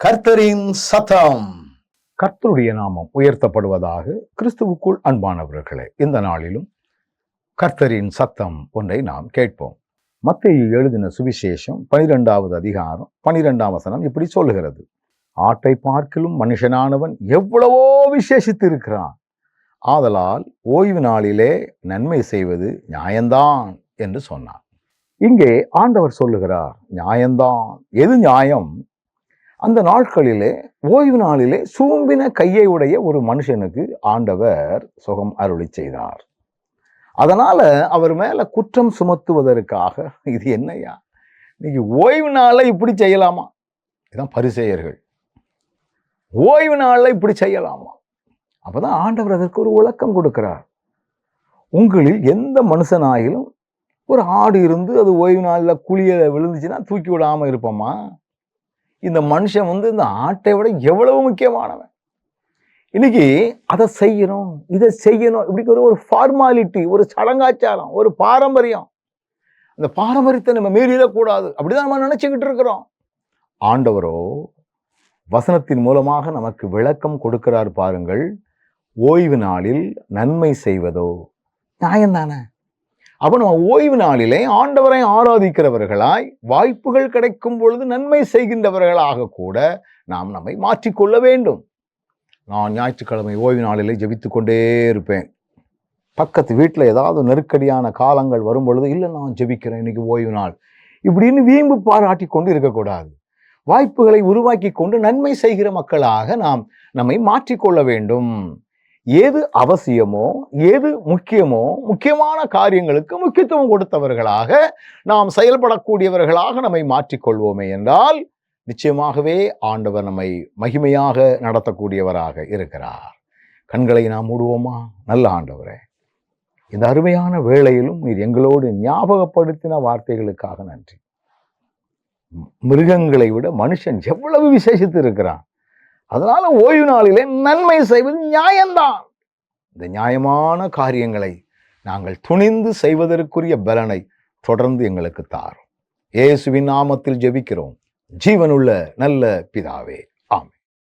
கர்த்தரின் சத்தம். கர்த்தருடைய நாமம் உயர்த்தப்படுவதாக. கிறிஸ்துவுக்குள் அன்பானவர்களே, இந்த நாளிலும் கர்த்தரின் சத்தம் ஒன்றை நாம் கேட்போம். மத்தேயு எழுதின சுவிசேஷம் 12வது அதிகாரம் 12ஆம் வசனம் இப்படி சொல்லுகிறது: ஆட்டை பார்க்கிலும் மனுஷனானவன் எவ்வளவோ விசேஷித்திருக்கிறான், ஆதலால் ஓய்வு நாளிலே நன்மை செய்வது நியாயம்தான் என்று சொன்னார். இங்கே ஆண்டவர் சொல்லுகிறார், நியாயம்தான். எது நியாயம்? அந்த நாட்களிலே, ஓய்வு நாளிலே சூம்பின கையை உடைய ஒரு மனுஷனுக்கு ஆண்டவர் சுகம் அருளி செய்தார். அதனால அவர் மேல குற்றம் சுமத்துவதற்காக, இது என்னையா இன்னைக்கு ஓய்வு நாள்ல இப்படி செய்யலாமா? இதுதான் பரிசேயர்கள். ஓய்வு நாள்ல இப்படி செய்யலாமா? அப்பதான் ஆண்டவர் அதற்கு ஒரு விளக்கம் கொடுக்கிறார். உங்களில் எந்த மனுஷனாயிலும் ஒரு ஆடு இருந்து அது ஓய்வு நாள்ல குழிய விழுந்துச்சுன்னா தூக்கி விடாம இருப்போமா? இந்த மனுஷன் இந்த ஆட்டை விட எவ்வளவு முக்கியமானவன். இன்னைக்கு அதை செய்யணும், இதை செய்யணும், இப்படி ஒரு ஃபார்மாலிட்டி, ஒரு சடங்காச்சாரம், ஒரு பாரம்பரியம். அந்த பாரம்பரியத்தை நம்ம மீறிடக்கூடாது, அப்படிதான் நம்ம நினைச்சுக்கிட்டு இருக்கிறோம். ஆண்டவரோ வசனத்தின் மூலமாக நமக்கு விளக்கம் கொடுக்கிறார் பாருங்கள். ஓய்வு நாளில் நன்மை செய்வதோ நியாயம்தானே? அப்ப நம்ம ஓய்வு நாளிலே ஆண்டவரை ஆராதிக்கிறவர்களாய், வாய்ப்புகள் கிடைக்கும் பொழுது நன்மை செய்கின்றவர்களாக கூட நாம் நம்மை மாற்றிக்கொள்ள வேண்டும். நான் ஞாயிற்றுக்கிழமை ஓய்வு நாளிலே ஜெபித்து கொண்டே இருப்பேன். பக்கத்து வீட்டில் ஏதாவது நெருக்கடியான காலங்கள் வரும் பொழுது, இல்லை நான் ஜெபிக்கிறேன், இன்னைக்கு ஓய்வு நாள், இப்படின்னு வீம்பு பாராட்டி கொண்டு இருக்கக்கூடாது. வாய்ப்புகளை உருவாக்கி கொண்டு நன்மை செய்கிற மக்களாக நாம் நம்மை மாற்றிக்கொள்ள வேண்டும். ஏது அவசியமோ, ஏது முக்கியமோ, முக்கியமான காரியங்களுக்கு முக்கியத்துவம் கொடுத்தவர்களாக நாம் செயல்படக்கூடியவர்களாக நம்மை மாற்றிக்கொள்வோமே என்றால், நிச்சயமாகவே ஆண்டவர் நம்மை மகிமையாக நடத்தக்கூடியவராக இருக்கிறார். கண்களை நாம் மூடுவோமா? நல்ல ஆண்டவரே, இந்த அருமையான வேளையிலும் நீர் எங்களோடு ஞாபகப்படுத்தின வார்த்தைகளுக்காக நன்றி. மிருகங்களை விட மனுஷன் எவ்வளவு விசேஷித்து இருக்கிறான். அதனால ஓய்வு நாளிலே நன்மை செய்வது நியாயம்தான். இந்த நியாயமான காரியங்களை நாங்கள் துணிந்து செய்வதற்குரிய பலனை தொடர்ந்து எங்களுக்கு தாரும். இயேசுவின் நாமத்தில் ஜெபிக்கிறோம், ஜீவனுள்ள நல்ல பிதாவே.